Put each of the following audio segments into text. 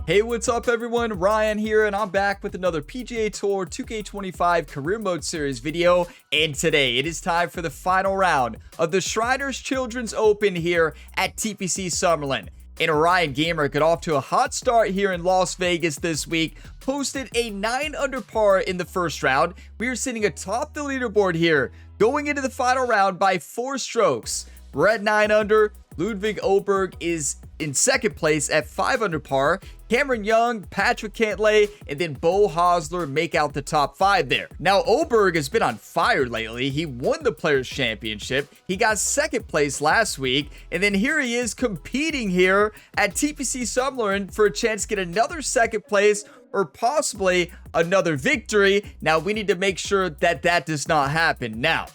Hey, what's up everyone? Ryan here, and I'm back with another PGA Tour 2K25 Career Mode Series video. And today, it is time for the final round of the Shriners Children's Open here at TPC Summerlin. And Ryan Gamer got off to a hot start here in Las Vegas this week, posted a 9 under par in the first round. We are sitting atop the leaderboard here, going into the final round by 4 strokes. We're at 9 under. Ludwig Oberg is in second place at 5 under par. Cameron Young, Patrikios, and then Bo Hosler make out the top 5 there. Now, Oberg has been on fire lately. He won the Players' Championship. He got second place last week. And then here he is competing here at TPC Summerlin for a chance to get another second place or possibly another victory. Now, we need to make sure that that does not happen. Now,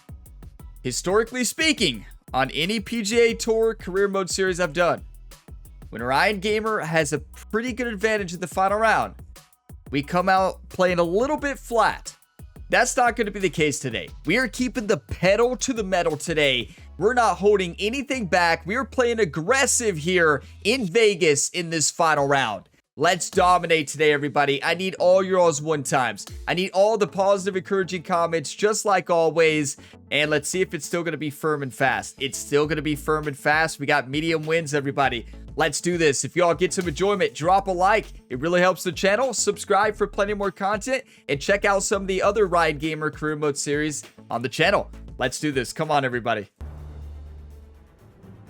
historically speaking, on any PGA Tour Career Mode Series I've done, when Ryan Gamer has a pretty good advantage in the final round, we come out playing a little bit flat. That's not going to be the case today. We are keeping the pedal to the metal today. We're not holding anything back. We are playing aggressive here in Vegas in this final round. Let's dominate today, everybody. I need all your all's one times. I need all the positive, encouraging comments, just like always. And let's see if it's still going to be firm and fast. It's still going to be firm and fast. We got medium wins, everybody. Let's do this. If y'all get some enjoyment, drop a like. It really helps the channel. Subscribe for plenty more content. And check out some of the other Ryan Gamer Career Mode series on the channel. Let's do this. Come on, everybody.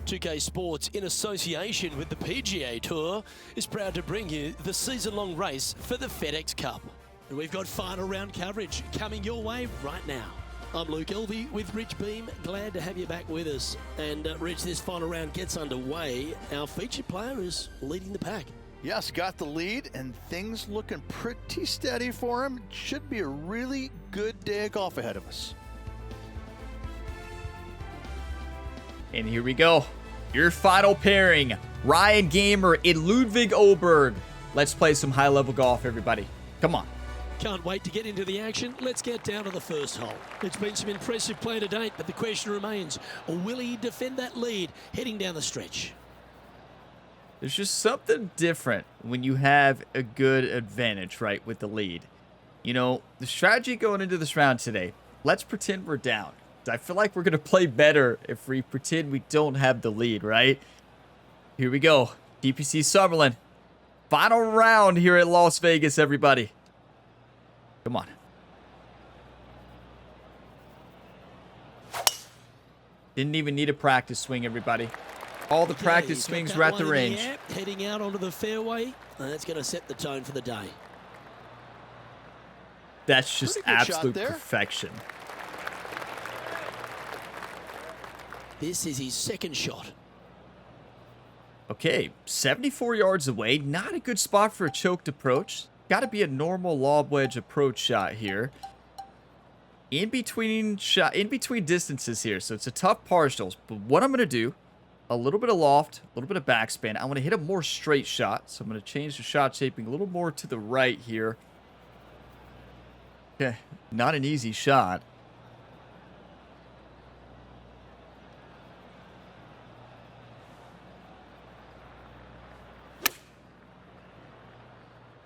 2K Sports, in association with the PGA Tour, is proud to bring you the season-long race for the FedEx Cup. And we've got final round coverage coming your way right now. I'm Luke Elvey with Rich Beam. Glad to have you back with us. And Rich, this final round gets underway. Our featured player is leading the pack. Yes, got the lead, and things looking pretty steady for him. Should be a really good day of golf ahead of us. And here we go. Your final pairing, Ryan Gamer and Ludwig Oberg. Let's play some high-level golf, everybody. Come on. Can't wait to get into the action. Let's get down to the first hole. It's been some impressive play to date, but the question remains, will he defend that lead heading down the stretch? There's just something different when you have a good advantage, right, with the lead. You know, the strategy going into this round today, let's pretend we're down. I feel like we're going to play better if we pretend we don't have the lead, right? Here we go. TPC Summerlin. Final round here at Las Vegas, everybody. Come on. Didn't even need a practice swing, everybody. All the practice swings were at the range. Heading out onto the fairway, and that's going to set the tone for the day. That's just absolute perfection. This is his second shot. Okay, 74 yards away. Not a good spot for a choked approach. Got to be a normal lob wedge approach shot here. In between distances here, so it's a tough partials. But what I'm going to do, a little bit of loft, a little bit of backspin. I want to hit a more straight shot, so I'm going to change the shot shaping a little more to the right here. Okay, not an easy shot.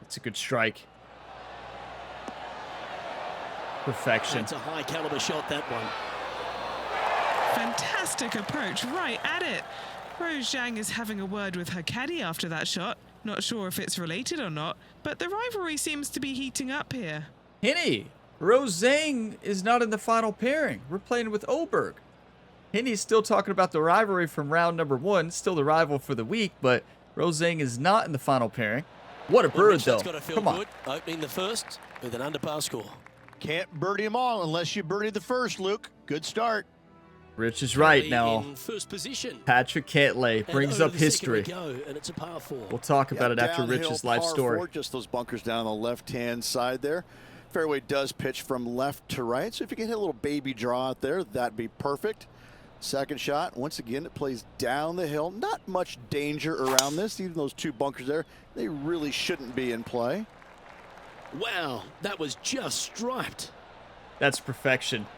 It's a good strike. Perfection. It's a high caliber shot, that one. Fantastic approach, right at it. Rose Zhang is having a word with her caddy after that shot. Not sure if it's related or not, but the rivalry seems to be heating up here. Henny, Rose Zhang is not in the final pairing. We're playing with Oberg. Henny's still talking about the rivalry from round number 1, still the rival for the week, but Rose Zhang is not in the final pairing. What a bird, though. Come on. Opening the first with an underpar score. Can't birdie them all unless you birdie the first, Luke. Good start. Rich is right now. In first position. Patrikios brings up history. And it's a par 4. We'll talk about it after Rich's life story. Just those bunkers down on the left-hand side there. Fairway does pitch from left to right, so if you can hit a little baby draw out there, that'd be perfect. Second shot, once again, it plays down the hill. Not much danger around this. Even those 2 bunkers there, they really shouldn't be in play. Wow, that was just striped. That's perfection.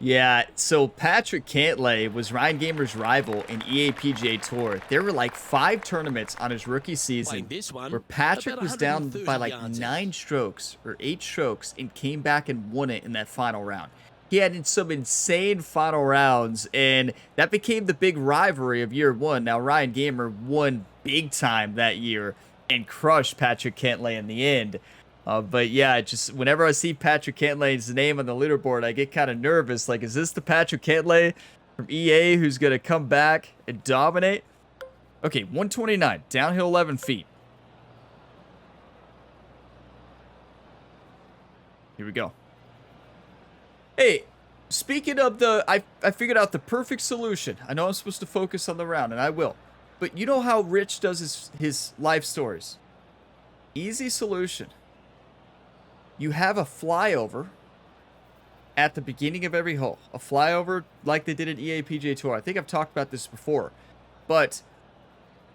Yeah, so Patrick Cantlay was Ryan Gamer's rival in EA PGA Tour. There were like 5 tournaments on his rookie season This one, where Patrick about was down 130 by like yards 9 strokes or 8 strokes and came back and won it in that final round. He had some insane final rounds, and that became the big rivalry of year 1. Now, Ryan Gamer won big time that year and crushed Patrick Cantlay in the end. But yeah, just whenever I see Patrick Cantlay's name on the leaderboard, I get kind of nervous. Like, is this the Patrick Cantlay from EA who's going to come back and dominate? Okay, 129, downhill 11 feet. Here we go. Hey, speaking of I figured out the perfect solution. I know I'm supposed to focus on the round, and I will. But you know how Rich does his life stories? Easy solution. You have a flyover at the beginning of every hole. A flyover like they did at EA PGA Tour. I think I've talked about this before. But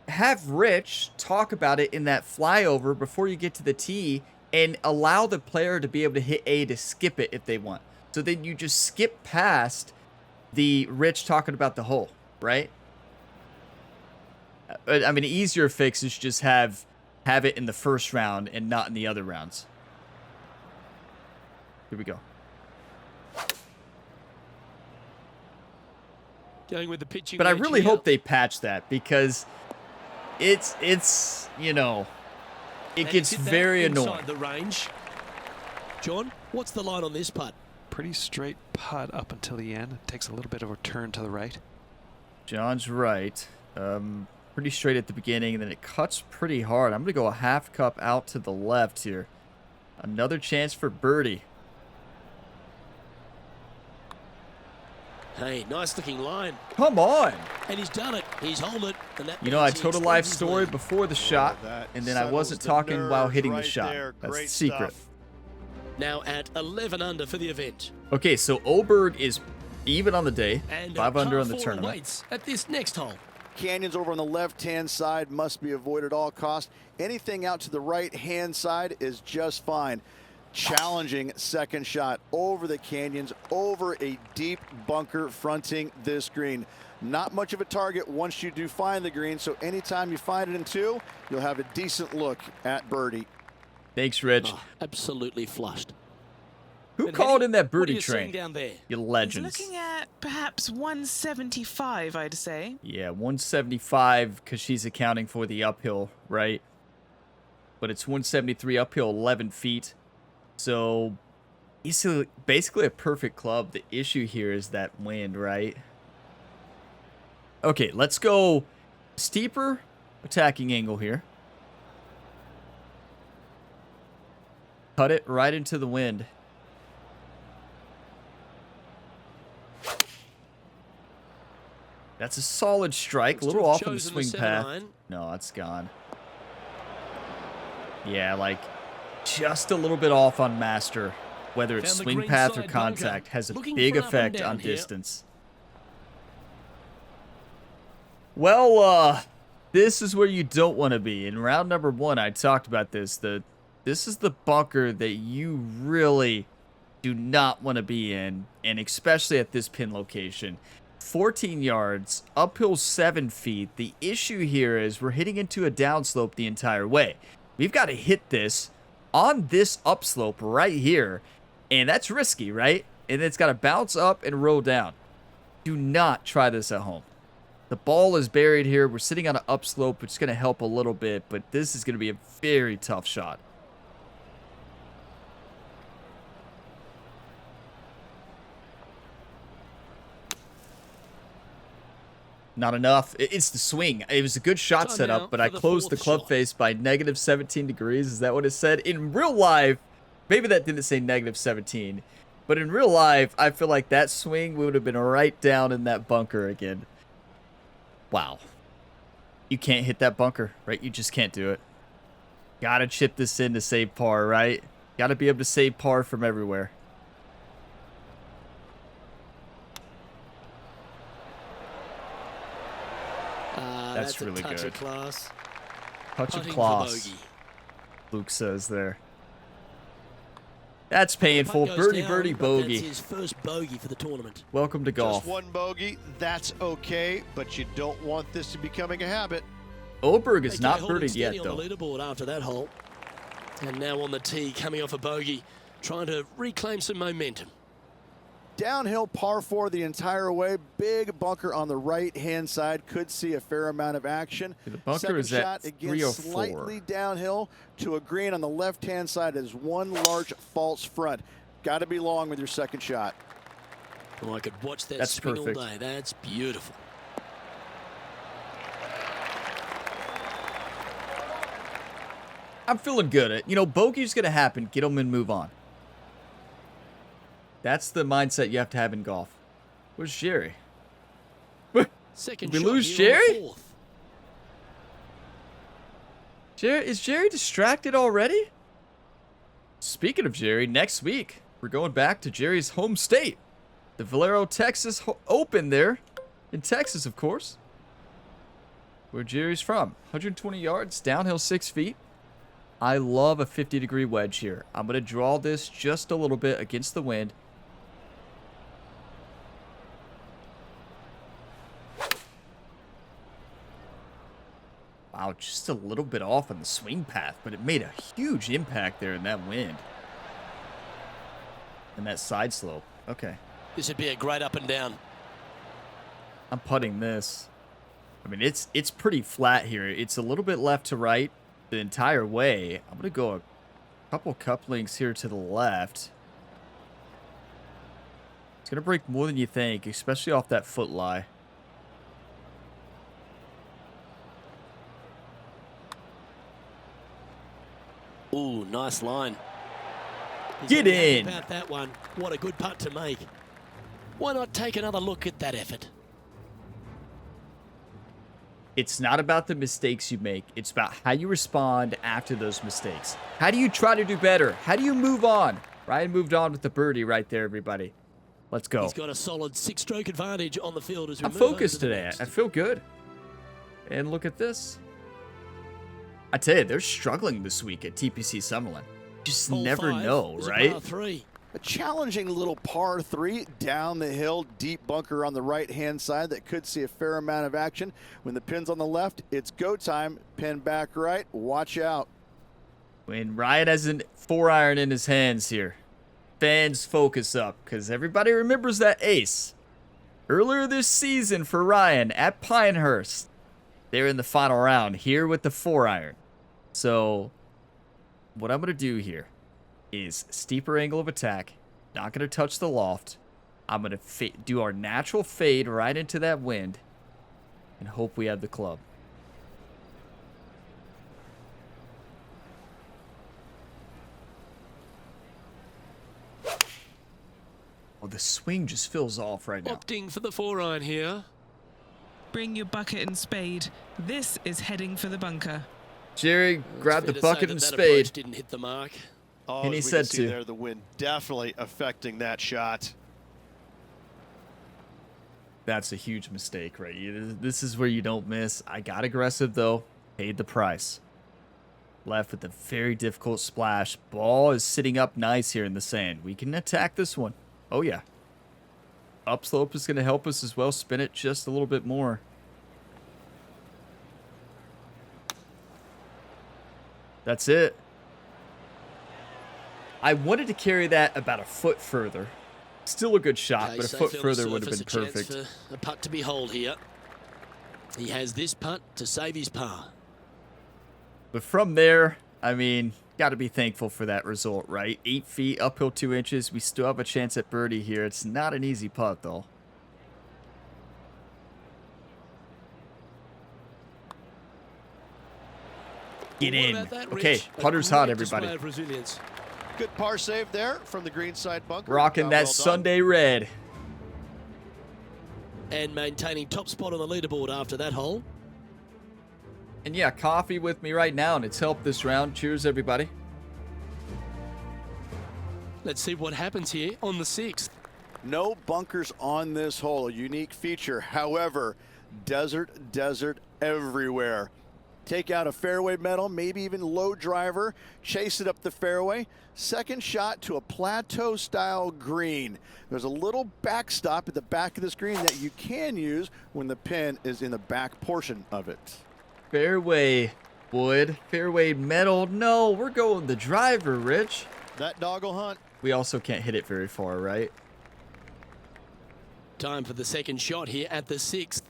have Rich talk about it in that flyover before you get to the tee and allow the player to be able to hit A to skip it if they want. So then you just skip past the Rich talking about the hole, right? I mean, an easier fix is just have it in the first round and not in the other rounds. Here we go. Going with the pitching. But I really hope they patch that, because it's you know, it gets very annoying. The range. John, what's the line on this putt? Pretty straight putt up until the end. It takes a little bit of a turn to the right. John's right. Pretty straight at the beginning, and then it cuts pretty hard. I'm going to go a half cup out to the left here. Another chance for birdie. Hey, nice looking line. Come on. And he's done it. He's held it. And that You know, I means he told a life extends his story lead. before the shot, and then I wasn't talking while hitting the right shot. there. That's the Great secret. stuff. Now at 11 under for the event. Okay, so Oberg is even on the day, And 5 under par on the 4 tournament. awaits at this next hole. Canyons over on the left-hand side must be avoided at all costs. Anything out to the right-hand side is just fine. Challenging second shot over the canyons, over a deep bunker fronting this green. Not much of a target once you do find the green, so anytime you find it in 2, you'll have a decent look at birdie. Thanks, Rich. Oh, absolutely flushed. Who And called Henny, in that what are birdie you seeing train? down there? You He's legends. looking at perhaps 175, I'd say. Yeah, 175 because she's accounting for the uphill, right? But it's 173 uphill, 11 feet. So basically a perfect club. The issue here is that wind, right? Okay, let's go steeper attacking angle here. Cut it right into the wind. That's a solid strike. A little off on the Chosen the swing center path. line. No, it's gone. Yeah, like just a little bit off on master. Whether it's Found the swing green path or side contact bunker. has a Looking big for an up and effect down on here. distance. Well, this is where you don't want to be. In round number 1, I talked about this. This is the bunker that you really do not want to be in, and especially at this pin location. 14 yards, uphill 7 feet. The issue here is we're hitting into a downslope the entire way. We've got to hit this on this upslope right here, and that's risky, right? And it's got to bounce up and roll down. Do not try this at home. The ball is buried here. We're sitting on an upslope, which is going to help a little bit, but this is going to be a very tough shot. Not enough. It's the swing. It was a good shot Time setup, now but for I the closed the fourth club shot. face by negative 17 degrees. Is that what it said? In real life, maybe that didn't say negative 17, but in real life, I feel like that swing would have been right down in that bunker again. Wow. You can't hit that bunker, right? You just can't do it. Gotta chip this in to save par, right? Gotta be able to save par from everywhere. That's really a touch good. of class. Touch of Putting for class, bogey. Luke says there. That's painful. Putt goes Birdie, down, birdie, but bogey. That's his first bogey for the tournament. Welcome to golf. Just one bogey, that's okay, but you don't want this to becoming a habit. Oberg is AK not holding birdied yet, steady though. on the leaderboard after that hole. And now on the tee, coming off a bogey, trying to reclaim some momentum. Downhill par 4 the entire way. Big bunker on the right-hand side. Could see a fair amount of action. The bunker Second is at shot, again, 304. slightly downhill to a green on the left-hand side. Is one large false front. Got to be long with your second shot. Oh, I could watch that That's swing perfect. all day. That's beautiful. I'm feeling good. You know, bogey's going to happen. Get them and move on. That's the mindset you have to have in golf. Where's Jerry? Second We shot lose here on Jerry? fourth. Is Jerry distracted already? Speaking of Jerry, next week, we're going back to Jerry's home state. The Valero, Texas Open there. In Texas, of course. Where Jerry's from. 120 yards, downhill 6 feet. I love a 50-degree wedge here. I'm going to draw this just a little bit against the wind. Wow, just a little bit off on the swing path, but it made a huge impact there in that wind. And that side slope. Okay. This would be a great up and down. I'm putting this. I mean, it's pretty flat here. It's a little bit left to right the entire way. I'm going to go a couple couplings here to the left. It's going to break more than you think, especially off that foot lie. Ooh, nice line. He's Get very happy in. about that one. What a good putt to make. Why not take another look at that effort? It's not about the mistakes you make. It's about how you respond after those mistakes. How do you try to do better? How do you move on? Ryan moved on with the birdie right there, everybody. Let's go. He's got a solid 6-stroke advantage on the field as we I'm move over focused to the today. next. I feel good. And look at this. I tell you, they're struggling this week at TPC Summerlin. Just Hole never 5 know, was a right? par 3. A challenging little par 3 down the hill, deep bunker on the right-hand side that could see a fair amount of action. When the pin's on the left, it's go time. Pin back right. Watch out. When Ryan has a 4-iron in his hands here, fans focus up because everybody remembers that ace. Earlier this season for Ryan at Pinehurst, they're in the final round here with the 4-iron. So what I'm going to do here is steeper angle of attack, not going to touch the loft. I'm going to do our natural fade right into that wind and hope we have the club. Oh, the swing just feels off right now. Opting for the 4-iron here. Bring your bucket and spade. This is heading for the bunker. Jerry grabbed the Fair to say bucket that and that spade. approach didn't hit the mark. Oh, And he as we said can see to. there, the wind definitely affecting that shot. That's a huge mistake, right? This is where you don't miss. I got aggressive, though. Paid the price. Left with a very difficult splash. Ball is sitting up nice here in the sand. We can attack this one. Oh, yeah. Upslope is going to help us as well. Spin it just a little bit more. That's it. I wanted to carry that about a foot further. Still a good shot, Okay, but a safe foot on the further would have been surface, a chance perfect. for a putt to be holed here. He has this putt to save his par. But from there, I mean, got to be thankful for that result, right? 8 feet, uphill 2 inches. We still have a chance at birdie here. It's not an easy putt, though. Get Well, what in. about that, Okay, Rich? A putter's hot, great display everybody. of resilience. Good par save there from the green side bunker. Rocking that Well done. Sunday red. And maintaining top spot on the leaderboard after that hole. And yeah, coffee with me right now, and it's helped this round. Cheers, everybody. Let's see what happens here on the 6th. No bunkers on this hole, a unique feature. However, desert everywhere. Take out a fairway metal, maybe even low driver, chase it up the fairway. Second shot to a plateau style green. There's a little backstop at the back of this green that you can use when the pin is in the back portion of it. Fairway wood, fairway metal. No, we're going the driver, Rich. That dog will hunt. We also can't hit it very far, right? Time for the second shot here at the 6th.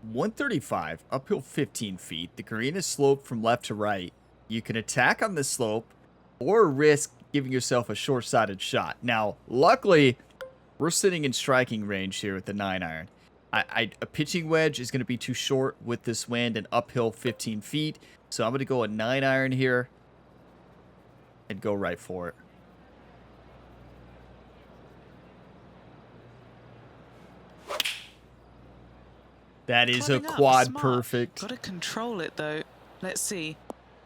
135, uphill 15 feet. The green is sloped from left to right. You can attack on this slope or risk giving yourself a short-sided shot. Now, luckily, we're sitting in striking range here with the 9-iron. A pitching wedge is going to be too short with this wind and uphill 15 feet. So I'm going to go a 9-iron here and go right for it. That is a Climbing up, quad smart. perfect. Got to control it though. Let's see.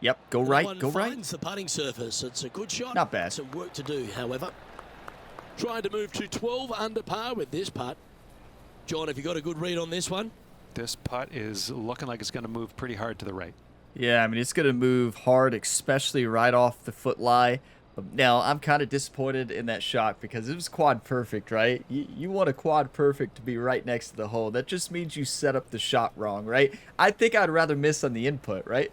Yep, go That right, one go right. finds the putting surface. It's a good shot. Not bad. Some work to do, however. Trying to move to 12 under par with this putt. John, have you got a good read on this one? This putt is looking like it's going to move pretty hard to the right. Yeah, I mean, it's going to move hard, especially right off the foot lie. Now, I'm kind of disappointed in that shot because it was quad perfect, right? You want a quad perfect to be right next to the hole. That just means you set up the shot wrong, right? I think I'd rather miss on the input, right?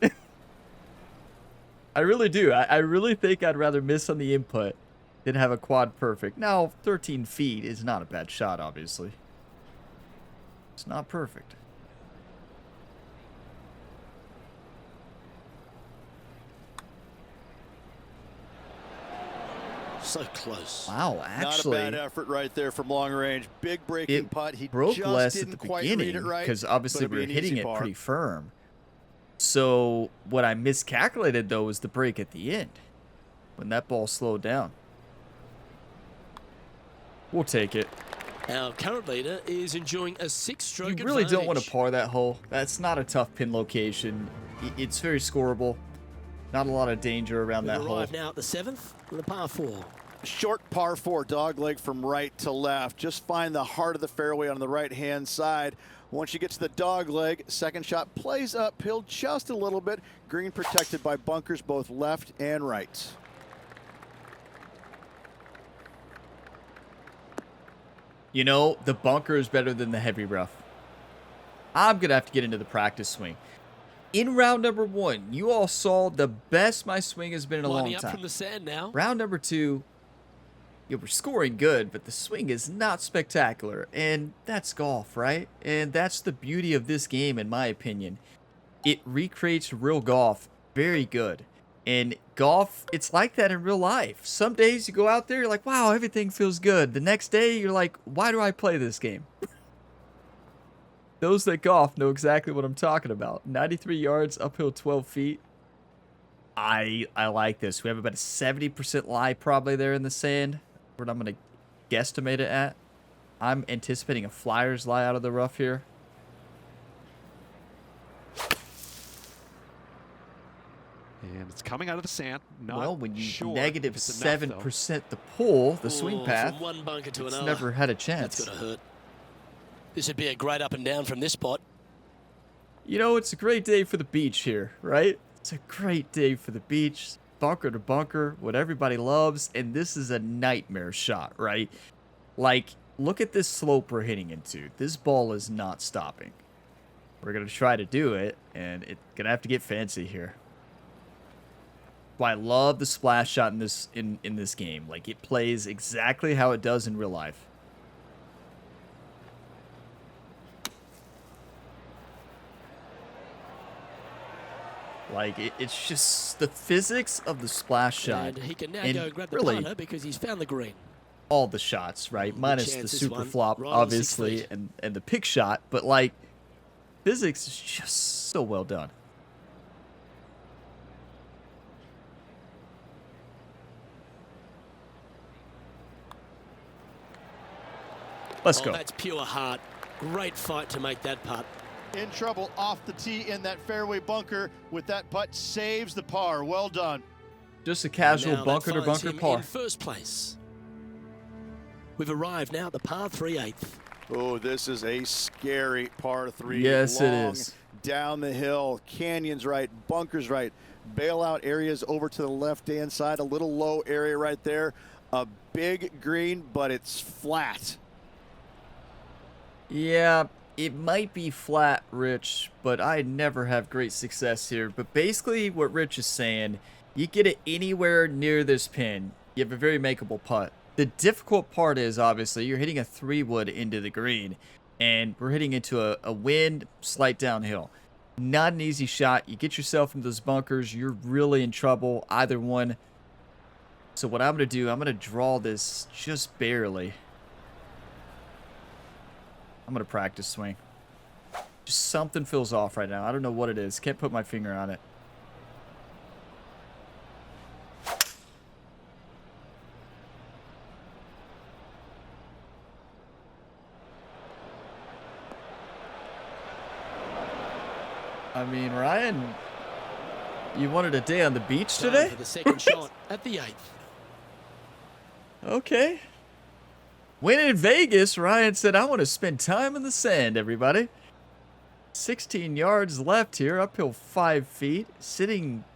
I really do. I really think I'd rather miss on the input than have a quad perfect. Now, 13 feet is not a bad shot, obviously. It's not perfect. So close. Wow, actually, Not a bad effort right there from long range. Big breaking it putt. He broke just less at didn't the quite read beginning it right, because obviously but we it'd were be an hitting easy it par. pretty firm. So what I miscalculated though was the break at the end when that ball slowed down. We'll take it. Our current leader is enjoying a 6-stroke You really don't want to advantage. par that hole. That's not a tough pin location. It's very scoreable. Not a lot of danger around that We've hole. arrived now at the 7th with a par 4. Short par 4 dog leg from right to left. Just find the heart of the fairway on the right-hand side. Once you get to the dog leg, second shot plays uphill just a little bit. Green protected by bunkers both left and right. You know, the bunker is better than the heavy rough. I'm going to have to get into the practice swing. In round number 1, you all saw the best my swing has been in a long Lining up time. from the sand now. Round number 2, you were scoring good, but the swing is not spectacular. And that's golf, right? And that's the beauty of this game, in my opinion. It recreates real golf very good. And golf, it's like that in real life. Some days you go out there, you're like, wow, everything feels good. The next day, you're like, why do I play this game? Those that golf know exactly what I'm talking about. 93 yards, uphill 12 feet. I like this. We have about a 70% lie probably there in the sand. What I'm going to guesstimate it at. I'm anticipating a flyer's lie out of the rough here. And it's coming out of the sand. Not Well, when you sure negative if it's enough, though. 7% the pull, the swing Ooh, path, From one bunker to it's another. never had a That's chance. going to hurt. This would be a great up and down from this spot. You know, it's a great day for the beach here, right? It's a great day for the beach. Bunker to bunker, what everybody loves. And this is a nightmare shot, right? Like, look at this slope we're hitting into. This ball is not stopping. We're going to try to do it, and it's going to have to get fancy here. Why I love the splash shot in this game. Like, it plays exactly how it does in real life. Like, it's just the physics of the splash shot. And he can now and go grab the really putter because he's found the green. all the shots, right? Minus the chance this super one, flop, right on 6 obviously, feet. and the pick shot. But, like, physics is just so well done. Let's go. That's pure heart. Great fight to make that putt. In trouble off the tee in that fairway bunker with that putt. Saves the par. Well done. Just a casual Now that bunker to finds bunker him par. in first place. We've arrived now at the par 3/8. Oh, this is a scary par 3. Yes, it Long, is. down the hill. Canyons right, bunkers right, bailout areas over to the left-hand side. A little low area right there. A big green, but it's flat. Yeah, it might be flat, Rich, but I never have great success here. But basically what Rich is saying, you get it anywhere near this pin, you have a very makeable putt. The difficult part is, obviously, you're hitting a 3-wood into the green, and we're hitting into a wind, slight downhill. Not an easy shot. You get yourself into those bunkers, you're really in trouble, either one. So what I'm going to do, I'm going to draw this just barely. I'm going to practice swing. Just something feels off right now. I don't know what it is. Can't put my finger on it. I mean, Ryan, you wanted a day on the beach today? For the second shot at the 8th. Okay. When in Vegas, Ryan said, I want to spend time in the sand, everybody. 16 yards left here, uphill 5 feet.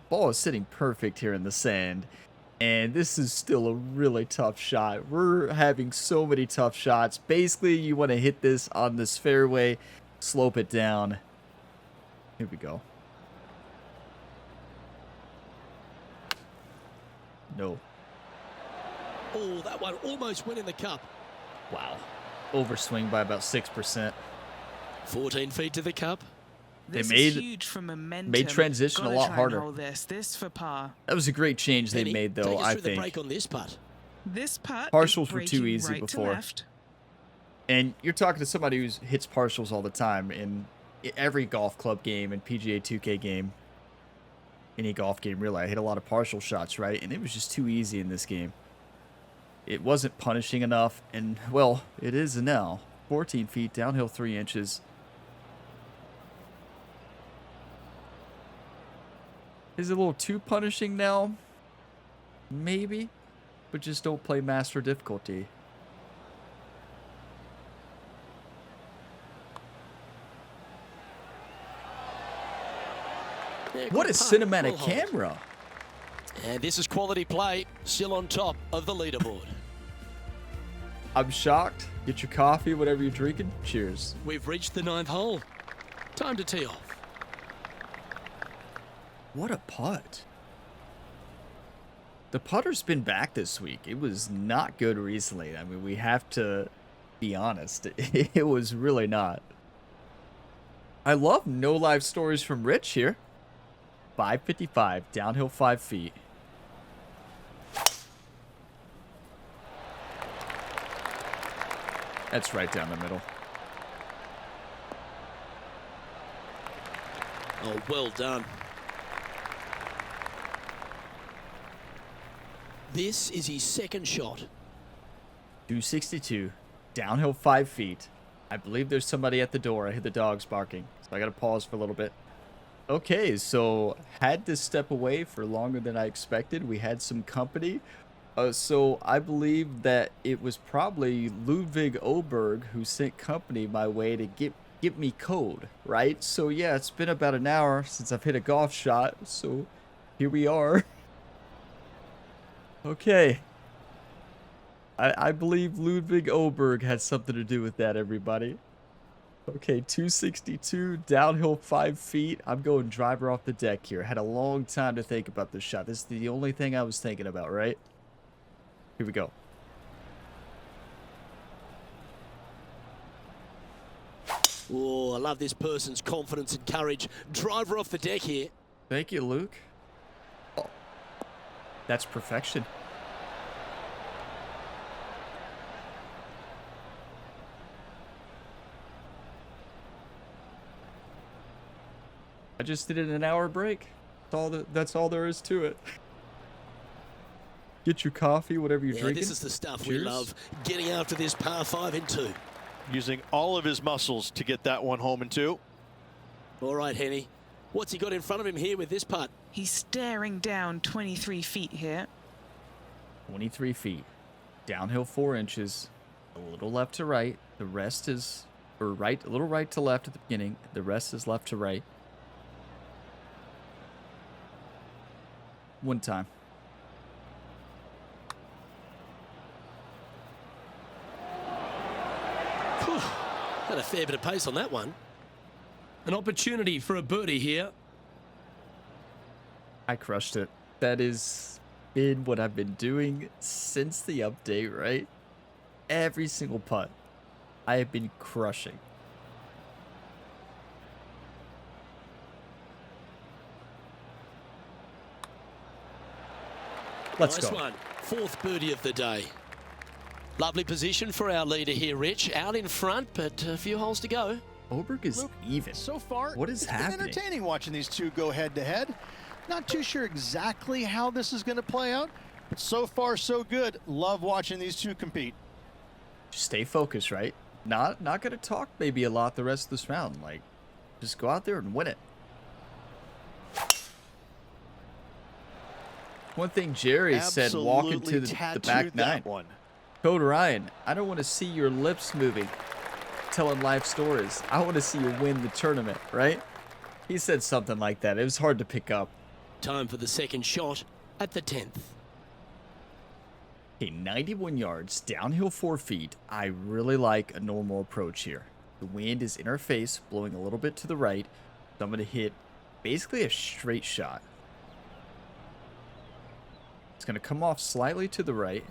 Ball is sitting perfect here in the sand. And this is still a really tough shot. We're having so many tough shots. Basically, you want to hit this on this fairway, slope it down. Here we go. No. Oh, that one almost went in the cup. Wow. Overswing by about 6%. 14 feet to the cup. This is huge for momentum. made transition Gotta a lot try and harder. hold this for par. That was a great change they Penny, made, though, take us I through the think. break on this putt. This putt Partials is were too breaking easy right to before. left. And you're talking to somebody who hits partials all the time in every golf club game and PGA 2K game. Any golf game, really. I hit a lot of partial shots, right? And it was just too easy in this game. It wasn't punishing enough, and, well, it is now. 14 feet, downhill 3 inches. Is it a little too punishing now? Maybe. But just don't play master difficulty. Yeah, What a good putt. cinematic Well hold. camera. And this is quality play, still on top of the leaderboard. I'm shocked. Get your coffee, whatever you're drinking. Cheers. We've reached the 9th hole. Time to tee off. What a putt. The putter's been back this week. It was not good recently. I mean, we have to be honest. It was really not. I love no live stories from Rich here. 555, downhill 5 feet. That's right down the middle. Oh, well done. This is his second shot. 262, downhill 5 feet. I believe there's somebody at the door. I hear the dogs barking, so I gotta pause for a little bit. Okay, so had to step away for longer than I expected. We had some company. So I believe that it was probably Ludwig Oberg who sent company my way to get me code, right? So yeah, it's been about an hour since I've hit a golf shot, so here we are. Okay. I believe Ludwig Oberg had something to do with that, everybody. Okay, 262, downhill 5 feet. I'm going driver off the deck here. Had a long time to think about this shot. This is the only thing I was thinking about, right? Here we go. Oh, I love this person's confidence and courage. Driver off the deck here. Thank you, Luke. Oh, that's perfection. I just did it in an hour break. That's all there is to it. Get your coffee, whatever you're drinking. This is the stuff we Cheers. love. Getting after this par 5 in 2. Using all of his muscles to get that one home in 2. All right, Henny. What's he got in front of him here with this putt? He's staring down 23 feet here. 23 feet. Downhill 4 inches. A little left to right. The rest is, or right, a little right to left at the beginning. The rest is left to right. one time. Whew. Had a fair bit of pace on that one. An opportunity for a birdie here. I crushed it. That has been what I've been doing since the update, right? Every single putt, I have been crushing. Let's Nice go. one. Fourth birdie of the day. Lovely position for our leader here, Rich. Out in front, but a few holes to go. Oberg is Luke, even. So far, What is it's happening? been entertaining watching these two go head-to-head. Not too sure exactly how this is going to play out, but so far, so good. Love watching these two compete. Just stay focused, right? Not gonna talk maybe a lot the rest of this round. Like, just go out there and win it. One thing Jerry said walking to the back tattooed nine. that one. Code Ryan, I don't want to see your lips moving, telling life stories. I want to see you win the tournament, right? He said something like that. It was hard to pick up. Time for the second shot at the 10th. Okay, 91 yards, downhill 4 feet. I really like a normal approach here. The wind is in our face, blowing a little bit to the right. So I'm going to hit basically a straight shot. It's going to come off slightly to the right.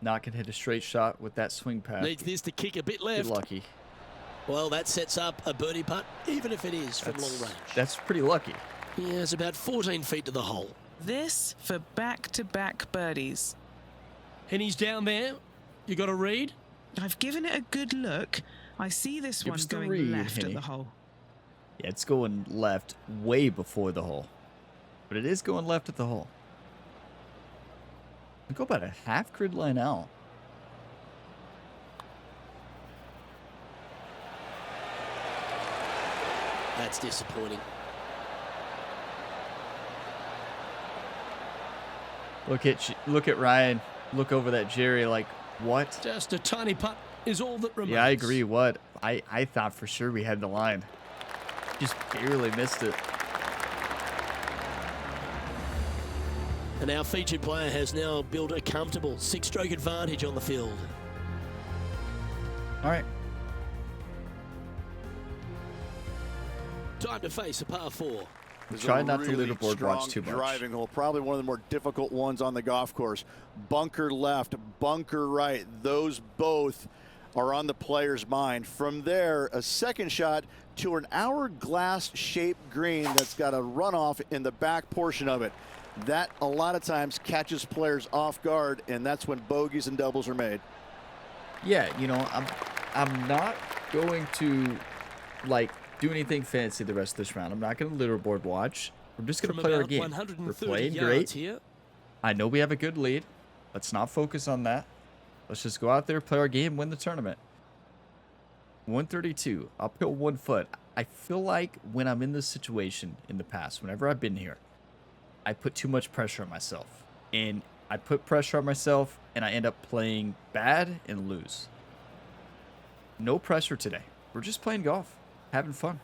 Not going to hit a straight shot with that swing path. Needs this to kick a bit Get left. lucky. Well, that sets up a birdie putt, even if it is from long range. That's pretty lucky. Yeah, it's about 14 feet to the hole. This for back-to-back birdies. And he's down there. You got a read? I've given it a good look. I see this Give one us the going read, left Henny. at the hole. Yeah, it's going left way before the hole. But it is going left at the hole. I'll go about a half grid line out. That's disappointing. Look at Ryan. Look over that Jerry like, what? Just a tiny putt is all that remains. Yeah, I agree. What? I thought for sure we had the line. Just barely missed it. And our featured player has now built a comfortable 6-stroke advantage on the field. All right. Time to face a par 4. This is Try a not to really leaderboard watch strong too much. Driving hole, probably one of the more difficult ones on the golf course. Bunker left, bunker right. Those both are on the player's mind. From there, a second shot to an hourglass-shaped green that's got a runoff in the back portion of it. That a lot of times catches players off guard, and that's when bogeys and doubles are made. Yeah, you know, I'm not going to like do anything fancy the rest of this round. I'm not going to leaderboard watch. We're just going to From play our about game. 130 We're playing yards great. here. I know we have a good lead. Let's not focus on that. Let's just go out there, play our game, win the tournament. 132, uphill 1 foot. I feel like when I'm in this situation in the past, whenever I've been here, I put too much pressure on myself. And I put pressure on myself, and I end up playing bad and lose. No pressure today. We're just playing golf, having fun.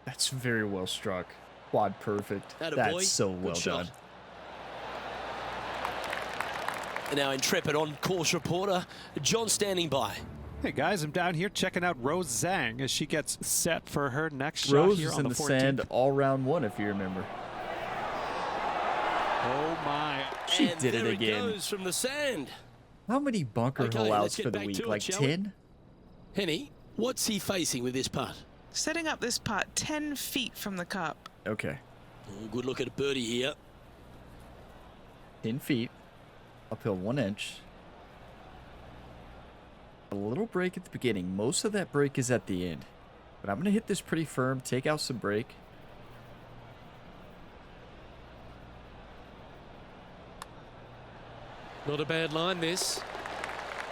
That's very well struck. Quad perfect. Atta boy. That's so Good well shot. done. And our intrepid on-course reporter, John, standing by. Hey guys, I'm down here checking out Rose Zhang as she gets set for her next shot Rose here was on in the the 14th. sand all round 1, if you remember. Oh my. She And did there it again. It goes from the sand. How many bunker Okay, hole let's outs get for the back week? to it, Like shall we? 10? Henny, what's he facing with this putt? Setting up this putt 10 feet from the cup. Okay. Oh, good look at a birdie here. 10 feet. Uphill 1 inch. A little break at the beginning. Most of that break is at the end. But I'm going to hit this pretty firm, take out some break. Not a bad line, this.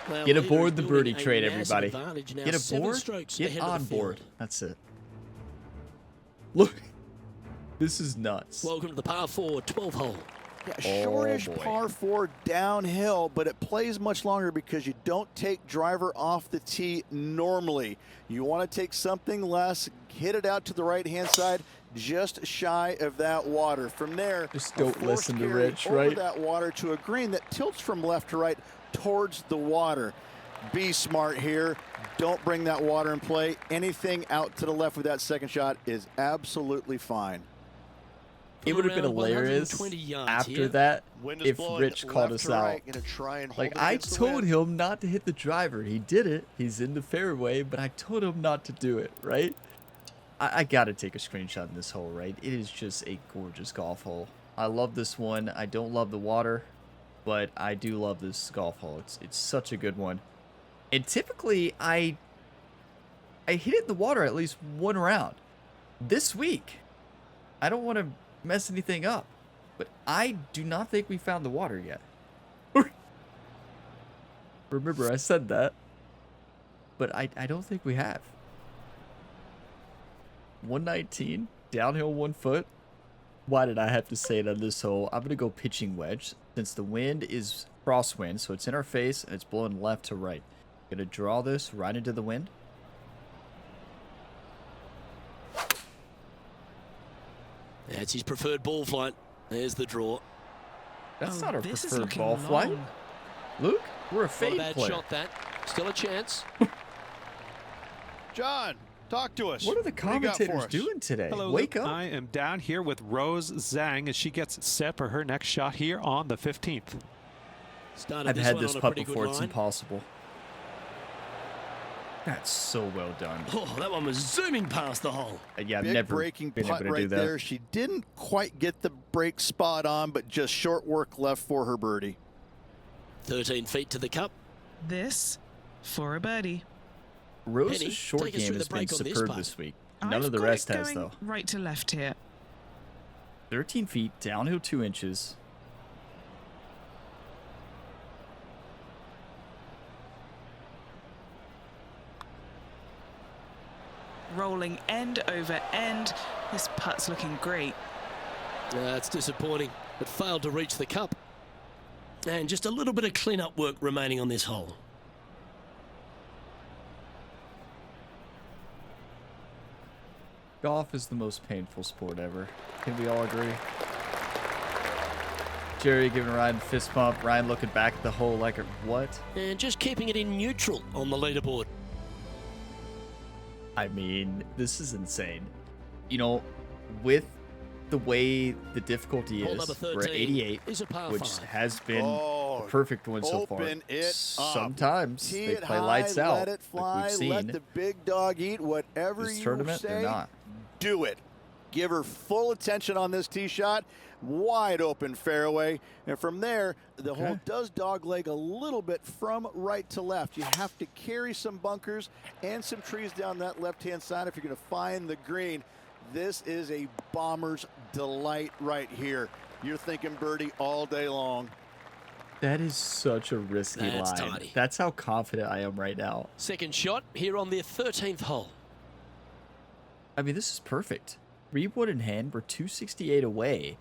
Our Get leader aboard is the building birdie a trade, massive everybody. advantage now, Get 7 aboard, strokes get ahead of on the field. board. That's it. Look. This is nuts. Welcome to the par 4 12th hole. Yeah, shortish boy. par 4 downhill, but it plays much longer because you don't take driver off the tee normally. You want to take something less, hit it out to the right-hand side, just shy of that water. From there, Just a don't forced listen to carry Rich, over right? that water to a green that tilts from left to right towards the water. Be smart here. Don't bring that water in play. Anything out to the left with that second shot is absolutely fine. It would have been Around hilarious 120 yards after here. that Wind is if blowing Rich called left us to out. right. Gonna try and hold Like, it I against the told wind. him not to hit the driver. He did it. He's in the fairway, but I told him not to do it, right? I got to take a screenshot in this hole, right? It is just a gorgeous golf hole. I love this one. I don't love the water, but I do love this golf hole. It's such a good one. And typically, I hit it in the water at least one round. This week, I don't want to mess anything up, but I do not think we found the water yet. Remember, I said that, but I don't think we have. 119, downhill 1 foot. Why did I have to say it on this hole? I'm going to go pitching wedge since the wind is crosswind, so it's in our face and it's blowing left to right. Going to draw this right into the wind. That's his preferred ball flight. There's the draw. That's Oh, not our this is preferred looking ball flight. long. Luke, we're a Not a fade bad player. shot, that. Still a chance. John, talk to us. What are the What do you got for commentators us? doing today? Hello, Wake Luke. up. I am down here with Rose Zhang as she gets set for her next shot here on the 15th. Started I've this had one this on a putt pretty before. good It's line. impossible. That's so well done. Oh, that one was zooming past the hole. Yeah, I've Big never breaking been able putt to do right that. there. She didn't quite get the break spot on, but just short work left for her birdie. 13 feet to the cup. This for a birdie. Rose's Penny, short take us game through has the been break on this superb putt. this week. None I've of the got rest it has, going though. right to left here. 13 feet, downhill 2 inches. Rolling end over end. This putt's looking great. That's disappointing. It failed to reach the cup. And just a little bit of clean-up work remaining on this hole. Golf is the most painful sport ever. Can we all agree? Jerry giving Ryan a fist bump. Ryan looking back at the hole like, what? And just keeping it in neutral on the leaderboard. I mean, this is insane. You know, with the way the difficulty Hole is, number we're at 13 88, is a par which 5. has been Oh, a perfect one so far. open it up. Sometimes Tee they it play high, lights out, let it fly, like we've seen. let the big dog eat whatever This you tournament, say. they're not. Do it. Give her full attention on this tee shot. Wide open fairway. And from there, the hole does dogleg a little bit from right to left. You have to carry some bunkers and some trees down that left-hand side if you're going to find the green. This is a bomber's delight right here. You're thinking birdie all day long. That is such a risky That's line. tidy. That's how confident I am right now. Second shot here on the 13th hole. I mean, this is perfect. 3-wood in hand, we're 268 away.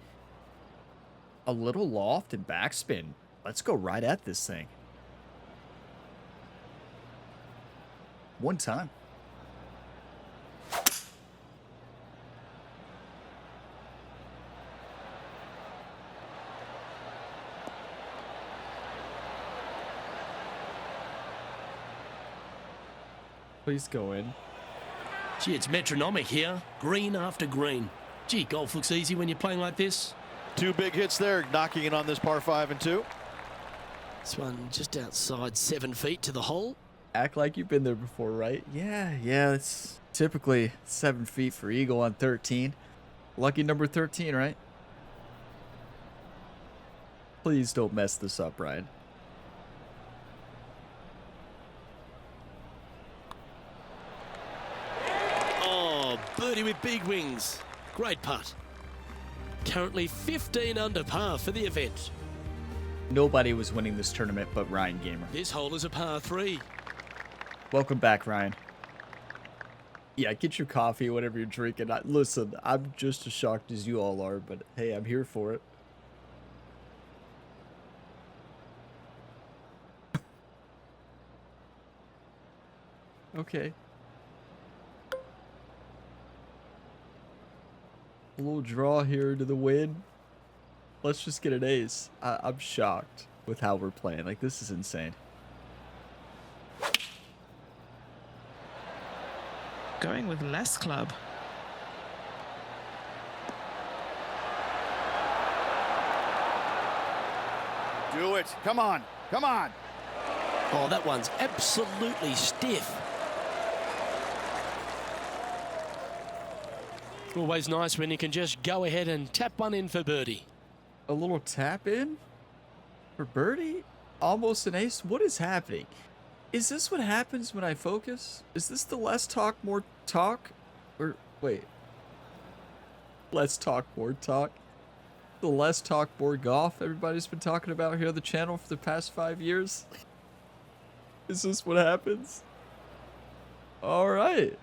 A little loft and backspin. Let's go right at this thing. One time. Please go in. Gee, it's metronomic here. Green after green. Gee, golf looks easy when you're playing like this. 2 big hits there, knocking it on this par 5 and 2. This one just outside 7 feet to the hole. Act like you've been there before, right? Yeah, it's typically 7 feet for eagle on 13. Lucky number 13, right? Please don't mess this up, Ryan. Oh, birdie with big wings. Great putt. Currently 15 under par for the event. Nobody was winning this tournament but Ryan Gamer. This hole is a par 3. Welcome back, Ryan. Yeah, get your coffee, whatever you're drinking. Listen, I'm just as shocked as you all are, but hey, I'm here for it. Okay. A little draw here to the win. Let's just get an ace. I'm shocked with how we're playing. Like, this is insane. Going with less club. Do it. Come on. Come on. Oh, that one's absolutely stiff. Always nice when you can just go ahead and tap one in for birdie. A little tap in for birdie? Almost an ace? What is happening? Is this what happens when I focus? Is this the less talk, more talk? Or, wait. Less talk, more talk? The less talk, more golf everybody's been talking about here on the channel for the past 5 years? Is this what happens? Alright.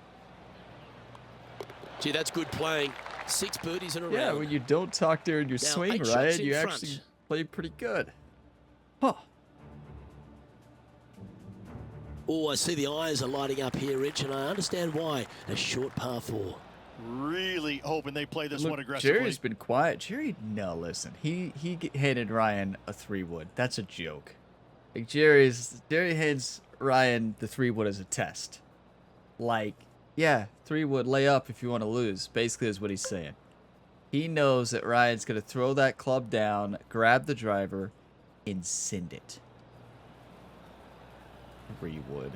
Gee, that's good playing. 6 birdies in a round. Yeah, when you don't talk during your Now, swing, 8 shots right? in You front. actually play pretty good. Huh. Oh, I see the eyes are lighting up here, Rich, and I understand why. A short par 4. Really hoping they play this Look, one aggressively. Jerry's been quiet. Jerry, no, listen. He handed Ryan a 3-wood. That's a joke. Like, Jerry hands Ryan the 3-wood as a test. Like, yeah, 3-wood, lay up if you want to lose, basically is what he's saying. He knows that Ryan's going to throw that club down, grab the driver, and send it. 3-wood.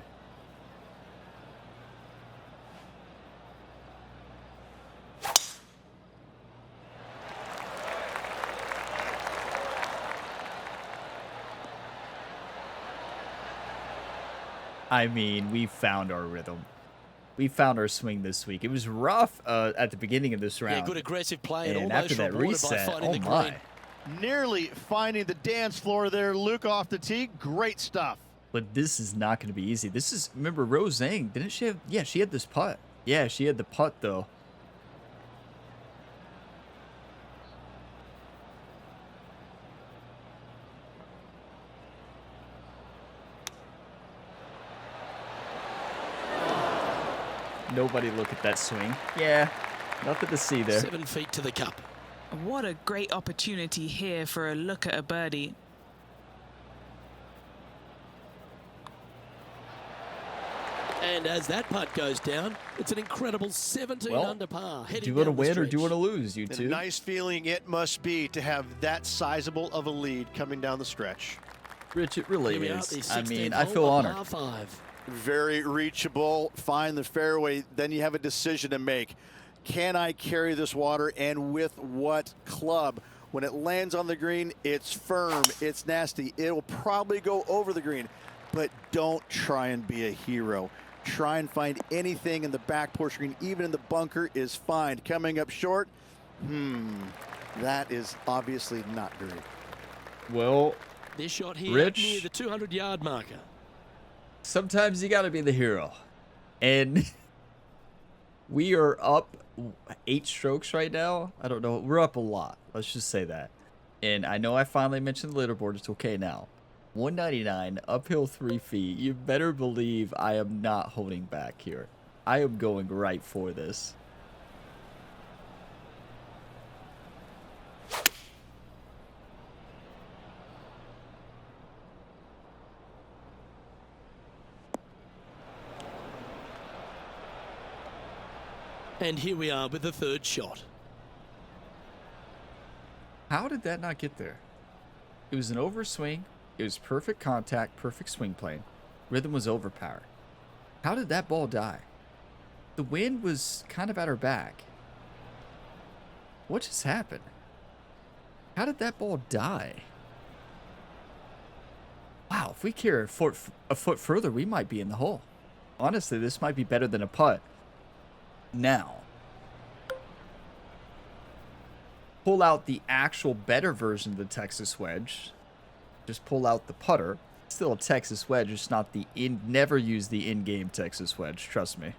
I mean, we found our rhythm. We found our swing this week. It was rough at the beginning of this round. Yeah, good aggressive play and And almost after that rewarded reset, by finding oh the my. green. Nearly finding the dance floor there. Luke off the tee. Great stuff. But this is not going to be easy. This is, remember, Rose Zhang, didn't she have, yeah, she had this putt. Yeah, she had the putt, though. Nobody look at that swing. Yeah, nothing to see there. 7 feet to the cup. What a great opportunity here for a look at a birdie. And as that putt goes down, it's an incredible 17 Well, under par. Do Heading you want to down the win or do you stretch. want to lose, you And a two? nice feeling it must be to have that sizable of a lead coming down the stretch. Rich, it really Here we are at the is. I 16th mean, I hole feel on honored. par 5. Very reachable. Find the fairway. Then you have a decision to make. Can I carry this water, and with what club? When it lands on the green, it's firm, it's nasty. It will probably go over the green, but don't try and be a hero. Try and find anything in the back portion green, even in the bunker is fine. Coming up short, that is obviously not great. Well, This shot here Rich. near the 200-yard marker. sometimes you got to be the hero. And we are up 8 strokes right now. I don't know. We're up a lot. Let's just say that. And I know I finally mentioned the leaderboard. It's okay now. 199, uphill 3 feet. You better believe I am not holding back here. I am going right for this. And here we are with the 3rd shot. How did that not get there? It was an overswing. It was perfect contact, perfect swing plane. Rhythm was overpowered. How did that ball die? The wind was kind of at our back. What just happened? How did that ball die? Wow, if we carry a foot further, we might be in the hole. Honestly, this might be better than a putt. Now, pull out the actual better version of the Texas wedge. Just pull out the putter. Still a Texas wedge, just not the never use the in-game Texas wedge, trust me.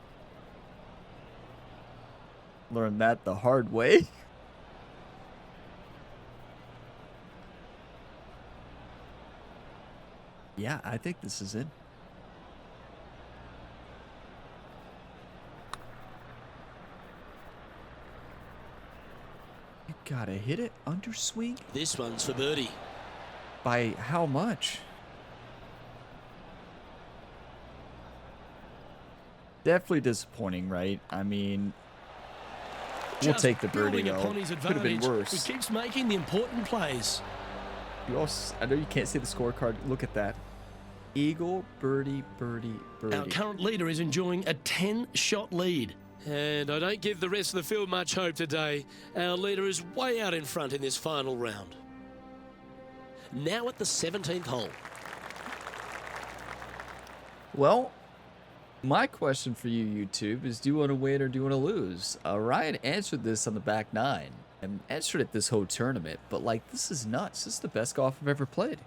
Learned that the hard way. Yeah, I think this is it. Gotta hit it. Underswing? This one's for birdie. By how much? Definitely disappointing, right? I mean, we'll take the birdie, though. Could have been worse. He keeps making the important plays. You also, I know you can't see the scorecard. Look at that. Eagle, birdie, birdie, birdie. Our current leader is enjoying a 10-shot lead. And I don't give the rest of the field much hope today. Our leader is way out in front in this final round. Now at the 17th hole. Well, my question for you, YouTube, is do you want to win or do you want to lose? Ryan answered this on the back nine and answered it this whole tournament, but like, this is nuts. This is the best golf I've ever played.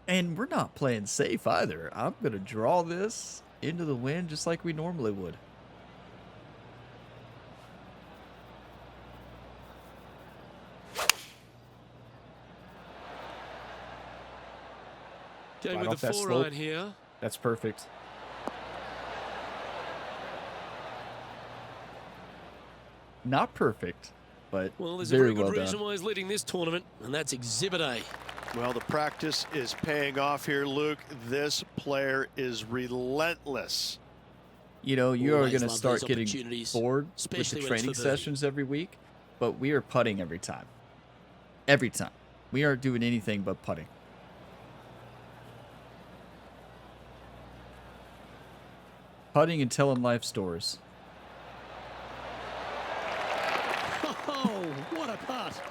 And we're not playing safe either. I'm going to draw this into the wind just like we normally would. Going Right with the off that 4 slope. iron here. That's perfect. Not perfect, but Well, there's a very very good well reason done. why he's leading this tournament, and that's Exhibit A. Well, the practice is paying off here, Luke. This player is relentless. You know, you are Always going to love start these getting opportunities, bored with especially the when it's training for birdie. sessions every week, but we are putting every time. Every time. We aren't doing anything but putting. Putting and telling life stories. Oh, what a putt.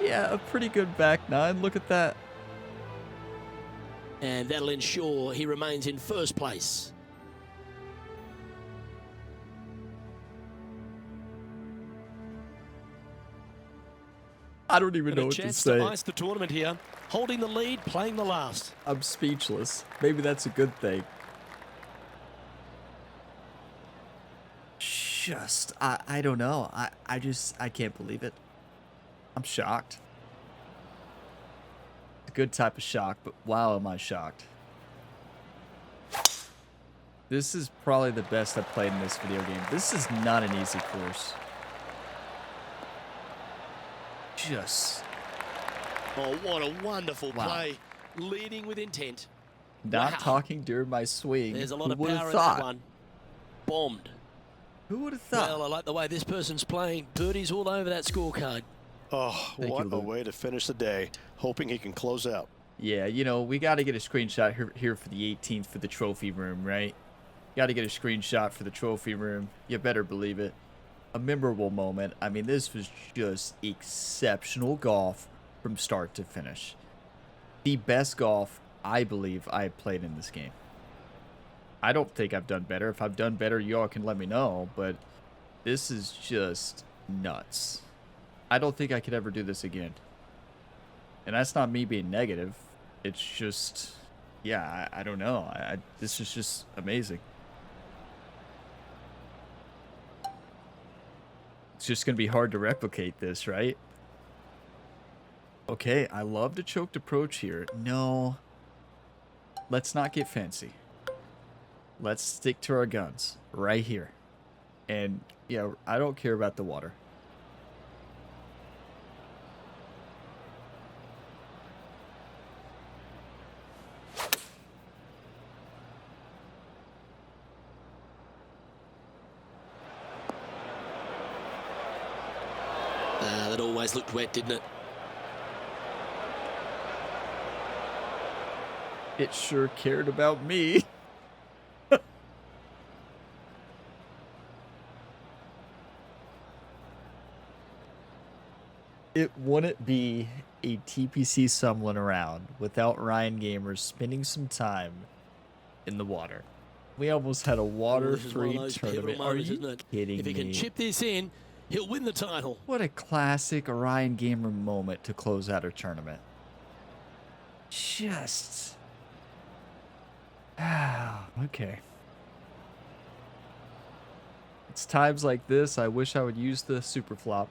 Yeah, a pretty good back nine. Look at that. And that'll ensure he remains in first place. I don't even And know a what to chance say. to ice the tournament here. Holding the lead, playing the last. I'm speechless. Maybe that's a good thing. Just, I don't know. I can't believe it. I'm shocked. A good type of shock, but wow, am I shocked. This is probably the best I've played in this video game. This is not an easy course. Just Oh, what a wonderful Wow. play. Leading with intent. not Wow. talking during my swing. There's a lot Who of would power have in thought? that one. Bombed. Who would have thought? Well, I like the way this person's playing. Birdies all over that scorecard. Oh, Thank what you, a Luke. way to finish the day. Hoping he can close out. Yeah, you know, we got to get a screenshot here for the 18th for the trophy room, right? Got to get a screenshot for the trophy room. You better believe it. A memorable moment. I mean, this was just exceptional golf from start to finish. The best golf I believe I have played in this game. I don't think I've done better. If I've done better, y'all can let me know, but this is just nuts. I don't think I could ever do this again. And that's not me being negative. It's just, yeah, I don't know. This is just amazing. It's just going to be hard to replicate this, right? Okay, I love the choked approach here. No. Let's not get fancy. Let's stick to our guns right here. And, yeah, I don't care about the water. That always looked wet, didn't it? It sure cared about me. It wouldn't be a TPC Summerlin round without Ryan Gamers spending some time in the water. We almost had a This is one of water-free those pivotal tournament. Are moments, you isn't it? kidding If he me? can chip this in, he'll win the title. What a classic Ryan Gamer moment to close out a tournament. Just... okay. It's times like this I wish I would use the super flop.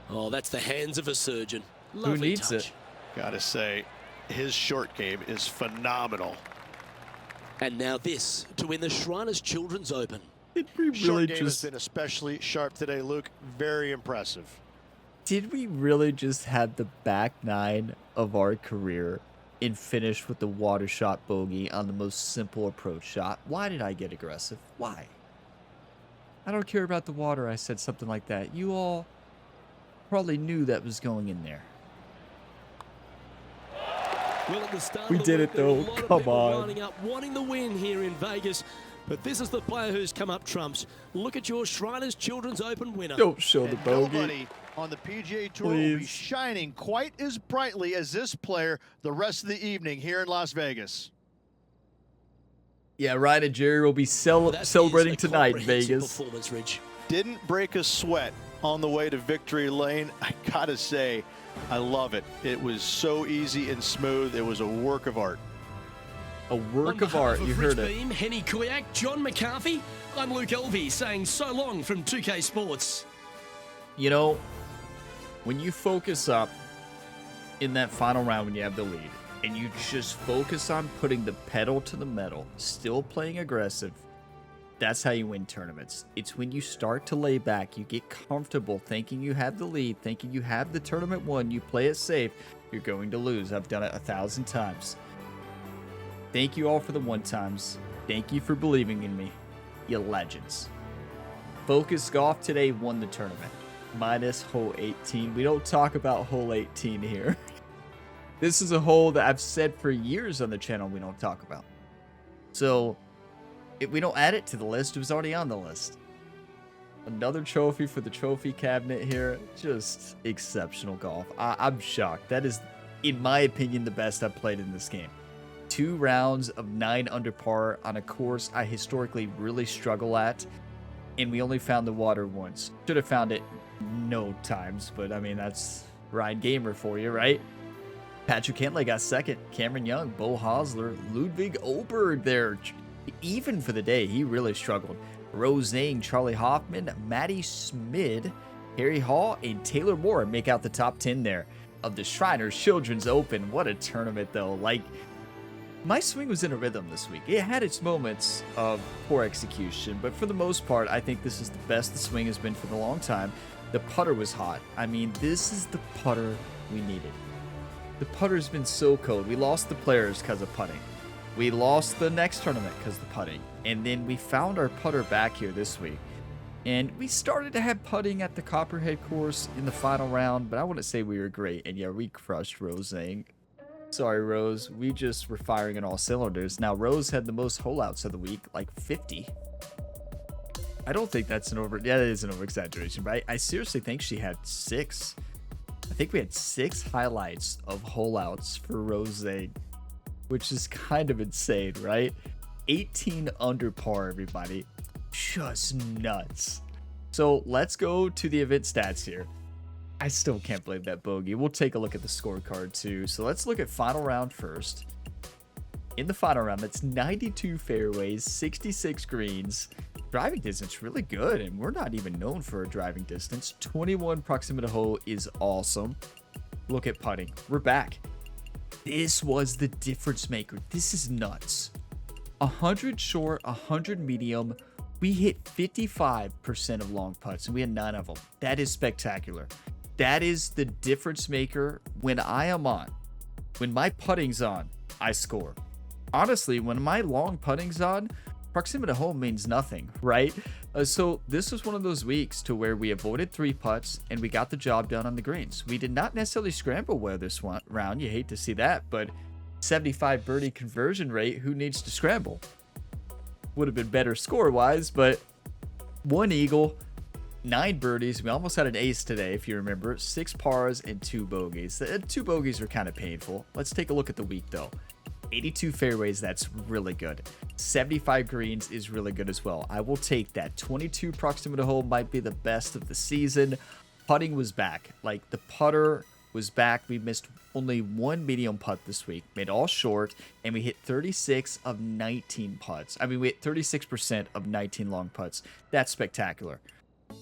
Oh, that's the hands of a surgeon. Who Lovely needs touch. it? Gotta say, his short game is phenomenal. And now this to win the Shriners Children's Open. Did we really Short game has just been especially sharp today, Luke. Very impressive. did we really just have the back nine of our career and finish with the water shot bogey on the most simple approach shot? Why did I get aggressive? Why? I don't care about the water. I said something like that. You all probably knew that was going in there. Well, at the start We of the did week, it, there were a though. lot of Come people on. lining up, wanting the win here in Vegas. But this is the player who's come up trumps. Look at your Shriners Children's Open winner. Don't show the And bogey. nobody on the PGA Tour will be Please. shining quite as brightly as this player the rest of the evening here in Las Vegas. Yeah, Ryan and Jerry will be That is celebrating a tonight in comprehensive Vegas. Performance, Ridge. Didn't break a sweat on the way to victory lane. I gotta say, I love it. It was so easy and smooth. It was a work of art. A work On of art. behalf You Rich heard it. Beam, Henny Kuyak, John McCarthy, I'm Luke Elvey saying so long from 2K Sports. You know, when you focus up in that final round when you have the lead, and you just focus on putting the pedal to the metal, still playing aggressive, that's how you win tournaments. It's when you start to lay back, you get comfortable thinking you have the lead, thinking you have the tournament won, you play it safe, you're going to lose. I've done it 1,000 times. Thank you all for the one times. Thank you for believing in me. You legends. Focus Golf today won the tournament. Minus hole 18. We don't talk about hole 18 here. This is a hole that I've said for years on the channel we don't talk about. So, if we don't add it to the list, it was already on the list. Another trophy for the trophy cabinet here. Just exceptional golf. I'm shocked. That is, in my opinion, the best I've played in this game. 2 rounds of 9 under par on a course I historically really struggle at. And we only found the water once. Should have found it no times, but I mean, that's Ryan Gamer for you, right? Patrick Cantlay got second. Cameron Young, Bo Hosler, Ludwig Oberg there. Even for the day, he really struggled. Rose Zhang, Charlie Hoffman, Matty Smid, Harry Hall, and Taylor Moore make out the top 10 there of the Shriners Children's Open. What a tournament, though. Like, my swing was in a rhythm this week. It had its moments of poor execution, but for the most part, I think this is the best the swing has been for a long time. The putter was hot. I mean, this is the putter we needed. The putter's been so cold. We lost the players because of putting. We lost the next tournament because of the putting. And then we found our putter back here this week. And we started to have putting at the Copperhead course in the final round, but I wouldn't say we were great. And yeah, we crushed Rose Zhang. Sorry, Rose. We just were firing on all cylinders. Now, Rose had the most holeouts of the week, like 50. I don't think that's an yeah, that is an over-exaggeration, but I seriously think she had 6. I think we had 6 highlights of holeouts for Rose, which is kind of insane, right? 18 under par, everybody. Just nuts. So let's go to the event stats here. I still can't believe that bogey. We'll take a look at the scorecard too. So let's look at final round first. In the final round, that's 92 fairways, 66 greens. Driving distance really good, and we're not even known for a driving distance. 21 proximity hole is awesome. Look at putting. We're back. This was the difference maker. This is nuts. 100 short, 100 medium. We hit 55% of long putts, and we had 9 of them. That is spectacular. That is the difference maker. When I am on, when my putting's on, I score. Honestly, when my long putting's on, proximity to hole means nothing, right? So this was one of those weeks to where we avoided 3 putts and we got the job done on the greens. We did not necessarily scramble well this round. You hate to see that, but 75 birdie conversion rate, who needs to scramble? Would have been better score-wise, but 1 eagle, 9 birdies. We almost had an ace today, if you remember. 6 pars and 2 bogeys. The 2 bogeys were kind of painful. Let's take a look at the week, though. 82 fairways, that's really good. 75 greens is really good as well. I will take that. 22 proximity hole might be the best of the season. Putting was back. Like, the putter was back. We missed only 1 medium putt this week. Made all short, and we hit 36 of 19 putts. I mean, we hit 36% of 19 long putts. That's spectacular.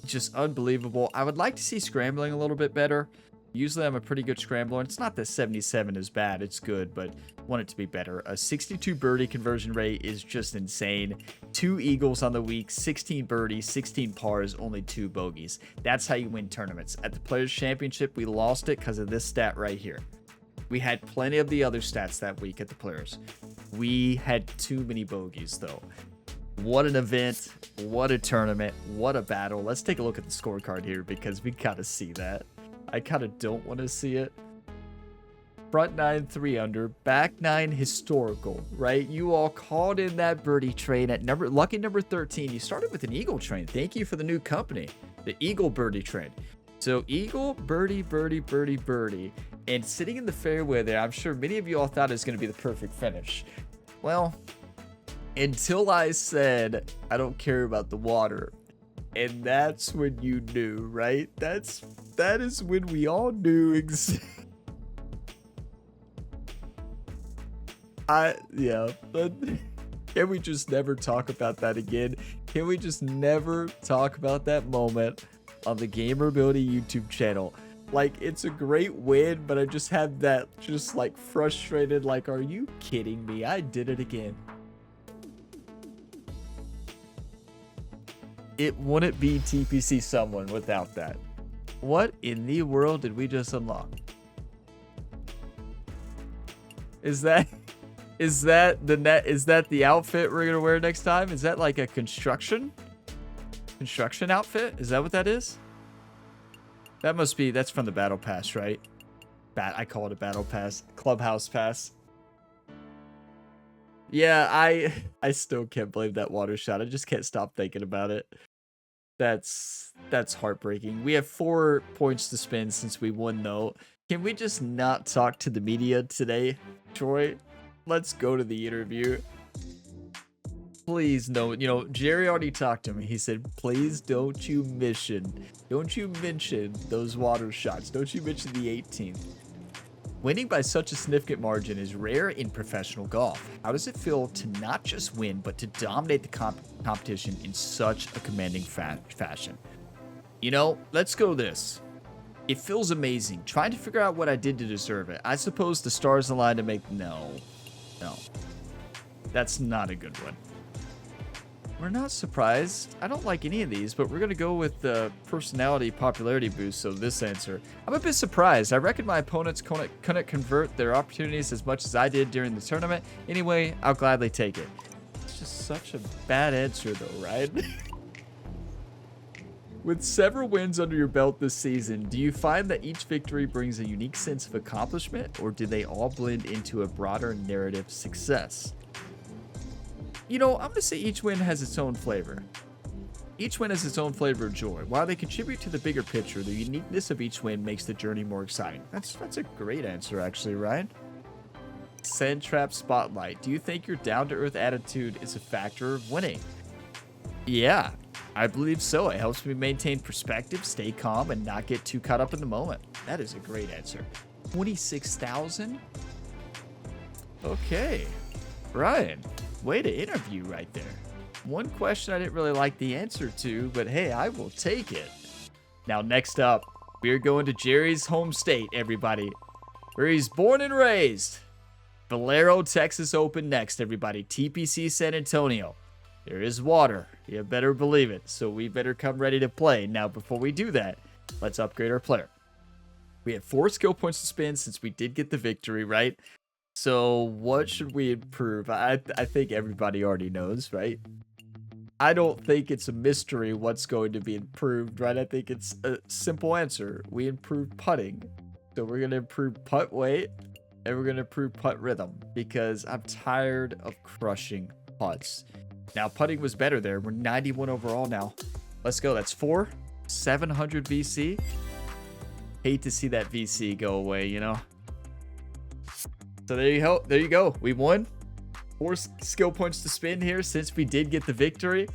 Just unbelievable. I would like to see scrambling a little bit better. Usually I'm a pretty good scrambler. And it's not that 77 is bad. It's good, but want it to be better. A 62 birdie conversion rate is just insane. 2 eagles on the week, 16 birdies, 16 pars, only 2 bogeys. That's how you win tournaments. At the Players Championship, we lost it because of this stat right here. We had plenty of the other stats that week at the Players. We had too many bogeys, though. What an event. What a tournament. What a battle. Let's take a look at the scorecard here because we gotta see that. I kind of don't want to see it. Front 9, 3 under. Back 9, historical, right? You all called in that birdie train at lucky number 13. You started with an eagle train. Thank you for the new company. The eagle birdie train. So eagle, birdie, birdie, birdie, birdie. And sitting in the fairway there, I'm sure many of you all thought it was going to be the perfect finish. Well, until I said, I don't care about the water. And that's when you knew, right? That is when we all knew but can we just never talk about that again? Can we just never talk about that moment on the Gamerability YouTube channel? Like, it's a great win, but I just have that just like frustrated, like, are you kidding me? I did it again. It wouldn't be TPC someone without that. What in the world did we just unlock? Is that the outfit we're gonna wear next time? Is that like a construction outfit? Is that what that is? That's from the battle pass, right? I call it a battle pass. Clubhouse pass. Yeah, I still can't believe that water shot. I just can't stop thinking about it. That's heartbreaking. We have 4 points to spend since we won, though. Can we just not talk to the media today, Troy? Let's go to the interview. Please, no. You know, Jerry already talked to me. He said, please don't you mention those water shots. Don't you mention the 18th. Winning by such a significant margin is rare in professional golf. How does it feel to not just win, but to dominate the competition in such a commanding fashion? You know, let's go this. It feels amazing. Trying to figure out what I did to deserve it. I suppose the stars aligned to make... No. That's not a good one. We're not surprised. I don't like any of these, but we're going to go with the personality popularity boost, so this answer. I'm a bit surprised. I reckon my opponents couldn't convert their opportunities as much as I did during the tournament. Anyway, I'll gladly take it. It's just such a bad answer, though, right? With several wins under your belt this season, do you find that each victory brings a unique sense of accomplishment, or do they all blend into a broader narrative success? You know, I'm going to say each win has its own flavor. Each win has its own flavor of joy. While they contribute to the bigger picture, the uniqueness of each win makes the journey more exciting. That's a great answer, actually, Ryan. Sand Trap Spotlight. Do you think your down-to-earth attitude is a factor of winning? Yeah, I believe so. It helps me maintain perspective, stay calm, and not get too caught up in the moment. That is a great answer. 26,000? Okay. Ryan. Way to interview right there. One question I didn't really like the answer to, but hey, I will take it. Now, next up, we're going to Jerry's home state, everybody, where he's born and raised. Valero, Texas Open next, everybody. TPC San Antonio. There is water. You better believe it. So we better come ready to play. Now, before we do that, let's upgrade our player. We have 4 skill points to spend since we did get the victory, right? So what should we improve? I think everybody already knows, right? I don't think it's a mystery what's going to be improved, right? I think it's a simple answer. We improve putting. So we're going to improve putt weight and we're going to improve putt rhythm because I'm tired of crushing putts. Now, putting was better there. We're 91 overall now. Let's go. That's 4. 700 VC. Hate to see that VC go away, you know? So there you go. We won. 4 skill points to spend here since we did get the victory.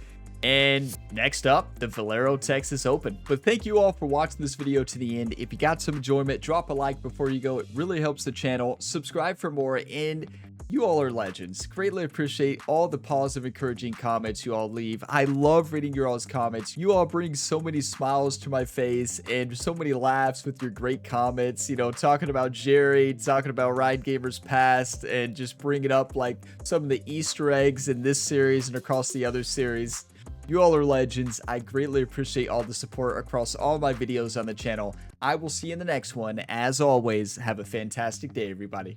And next up, the Valero Texas Open. But thank you all for watching this video to the end. If you got some enjoyment, drop a like before you go. It really helps the channel. Subscribe for more. And You all are legends. Greatly appreciate all the positive, encouraging comments you all leave. I love reading your all's comments. You all bring so many smiles to my face and so many laughs with your great comments. You know, talking about Jerry, talking about Ryan Gamer's past, and just bringing up like some of the Easter eggs in this series and across the other series. You all are legends. I greatly appreciate all the support across all my videos on the channel. I will see you in the next one. As always, have a fantastic day, everybody.